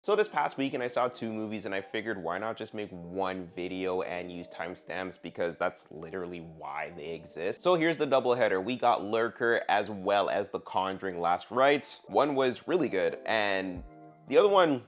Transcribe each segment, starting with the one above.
So this past weekend I saw two movies and I figured why not just make one video and use timestamps because that's literally why they exist. So here's the doubleheader. We got Lurker as well as The Conjuring Last Rites. One was really good and the other one,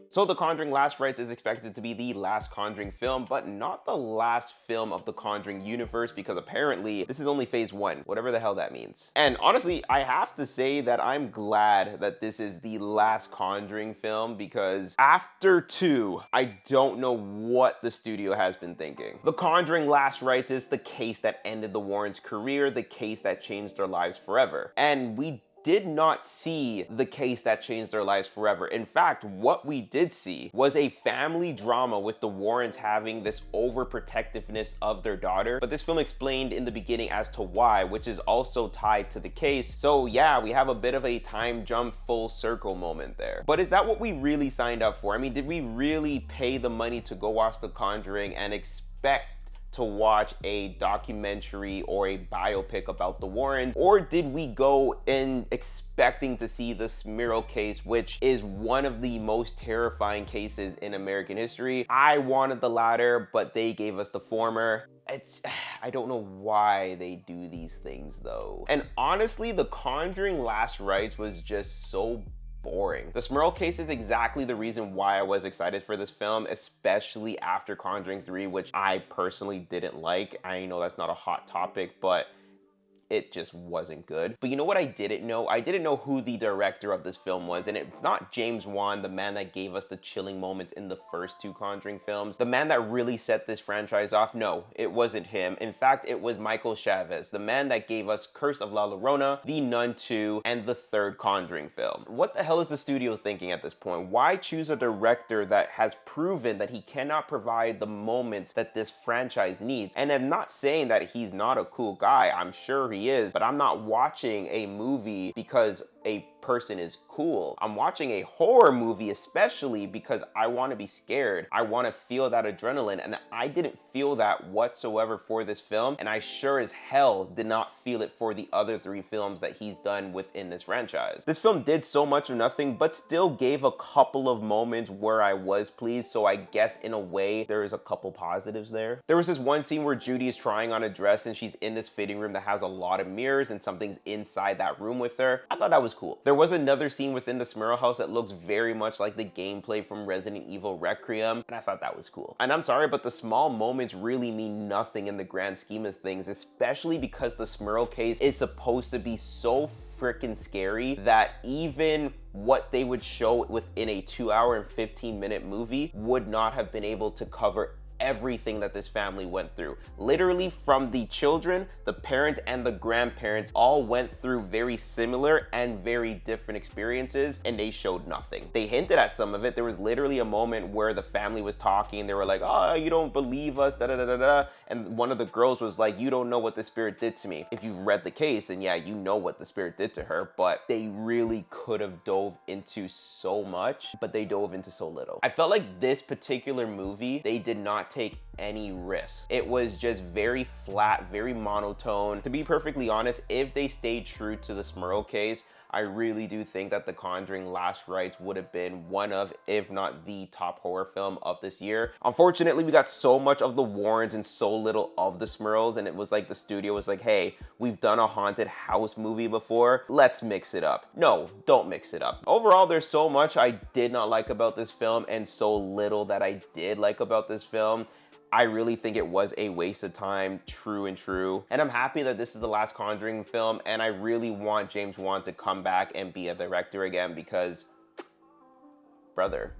So The Conjuring Last Rites is expected to be the last Conjuring film, but not the last film of the Conjuring universe because apparently this is only phase one, whatever the hell that means. And honestly, I have to say that I'm glad that this is the last Conjuring film because after two, I don't know what the studio has been thinking. The Conjuring Last Rites is the case that ended the Warrens' career, the case that changed their lives forever. And we did not see the case that changed their lives forever. In fact, what we did see was a family drama with the Warrens having this overprotectiveness of their daughter. But this film explained in the beginning as to why, which is also tied to the case. So yeah, we have a bit of a time jump full circle moment there. But is that what we really signed up for? I mean, did we really pay the money to go watch The Conjuring and expect to watch a documentary or a biopic about the Warrens? Or did we go in expecting to see the Smirl case, which is one of the most terrifying cases in American history? I wanted the latter, but they gave us the former. I don't know why they do these things though. And honestly, The Conjuring Last Rites was just so boring. The Smurl case is exactly the reason why I was excited for this film, especially after Conjuring 3, which I personally didn't like. I know that's not a hot topic, but it just wasn't good. But you know what I didn't know? I didn't know who the director of this film was, and it's not James Wan, the man that gave us the chilling moments in the first two Conjuring films, the man that really set this franchise off. No, it wasn't him. In fact, it was Michael Chavez, the man that gave us Curse of La Llorona, The Nun 2, and the third Conjuring film. What the hell is the studio thinking at this point? Why choose a director that has proven that he cannot provide the moments that this franchise needs? And I'm not saying that he's not a cool guy. I'm sure he is, but I'm not watching a movie because a person is cool. I'm watching a horror movie especially because I want to be scared. I want to feel that adrenaline, and I didn't feel that whatsoever for this film, and I sure as hell did not feel it for the other three films that he's done within this franchise. This film did so much of nothing, but still gave a couple of moments where I was pleased, so I guess in a way there is a couple positives there. There was this one scene where Judy is trying on a dress and she's in this fitting room that has a lot of mirrors and something's inside that room with her. I thought that was cool. There was another scene within the Smurl house that looks very much like the gameplay from Resident Evil Requiem, and I thought that was cool. And I'm sorry, but the small moments really mean nothing in the grand scheme of things, especially because the Smurl case is supposed to be so freaking scary that even what they would show within a 2-hour and 15-minute movie would not have been able to cover everything that this family went through. Literally, from the children, the parents, and the grandparents all went through very similar and very different experiences, and they showed nothing. They hinted at some of it. There was literally a moment where the family was talking and they were like, oh, you don't believe us, da da da da da, and one of the girls was like, you don't know what the spirit did to me. If you've read the case, and yeah, you know what the spirit did to her, but they really could have dove into so much, but they dove into so little. I felt like this particular movie, they did not take any risk. It was just very flat, very monotone. To be perfectly honest, if they stayed true to the Smurl case, I really do think that The Conjuring Last Rites would have been one of, if not the top horror film of this year. Unfortunately, we got so much of the Warrens and so little of the Smurls, and it was like the studio was like, hey, we've done a haunted house movie before, let's mix it up. No, don't mix it up. Overall, there's so much I did not like about this film and so little that I did like about this film. I really think it was a waste of time, true and true. And I'm happy that this is the last Conjuring film, and I really want James Wan to come back and be a director again because, brother,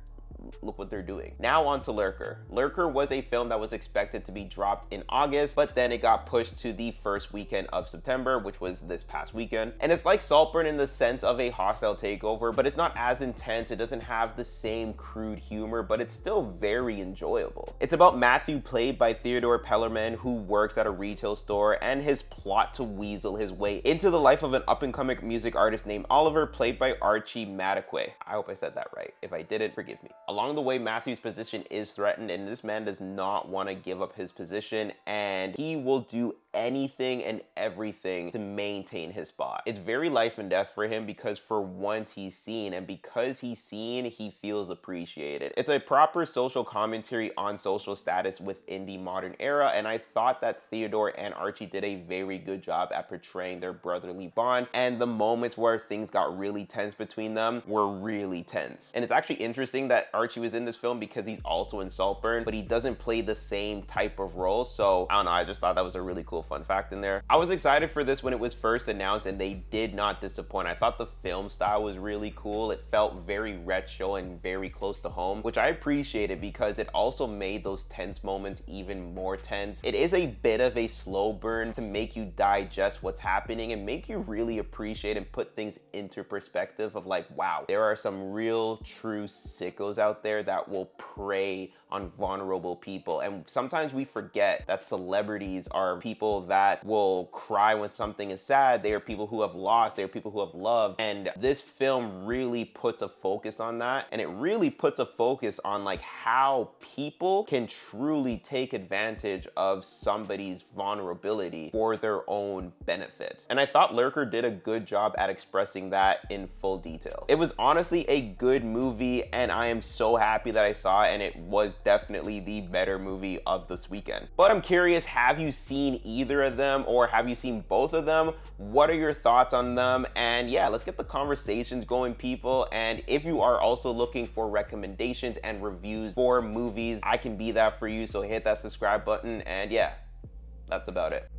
look what they're doing. Now on to Lurker. Lurker was a film that was expected to be dropped in August, but then it got pushed to the first weekend of September, which was this past weekend. And it's like Saltburn in the sense of a hostile takeover, but it's not as intense. It doesn't have the same crude humor, but it's still very enjoyable. It's about Matthew, played by Theodore Pellerman, who works at a retail store, and his plot to weasel his way into the life of an up-and-coming music artist named Oliver, played by Archie Madekwe. I hope I said that right. If I didn't, forgive me. Along the way, Matthew's position is threatened, and this man does not want to give up his position, and he will do anything and everything to maintain his spot. It's very life and death for him because for once he's seen, and because he's seen, he feels appreciated. It's a proper social commentary on social status within the modern era, and I thought that Theodore and Archie did a very good job at portraying their brotherly bond, and the moments where things got really tense between them were really tense. And it's actually interesting that Archie was in this film because he's also in Saltburn, but he doesn't play the same type of role. So I don't know, I just thought that was a really cool fun fact in there. I was excited for this when it was first announced, and they did not disappoint. I thought the film style was really cool. It felt very retro and very close to home, which I appreciated because it also made those tense moments even more tense. It is a bit of a slow burn to make you digest what's happening and make you really appreciate and put things into perspective of like, wow, there are some real true sickos out there that will prey on vulnerable people. And sometimes we forget that celebrities are people that will cry when something is sad. They are people who have lost, they are people who have loved. And this film really puts a focus on that. And it really puts a focus on like how people can truly take advantage of somebody's vulnerability for their own benefit. And I thought Lurker did a good job at expressing that in full detail. It was honestly a good movie, and I am so happy that I saw it, and it was definitely the better movie of this weekend. But I'm curious, have you seen either of them, or have you seen both of them? What are your thoughts on them? And yeah, let's get the conversations going, people. And if you are also looking for recommendations and reviews for movies, I can be that for you. So hit that subscribe button, and yeah, that's about it.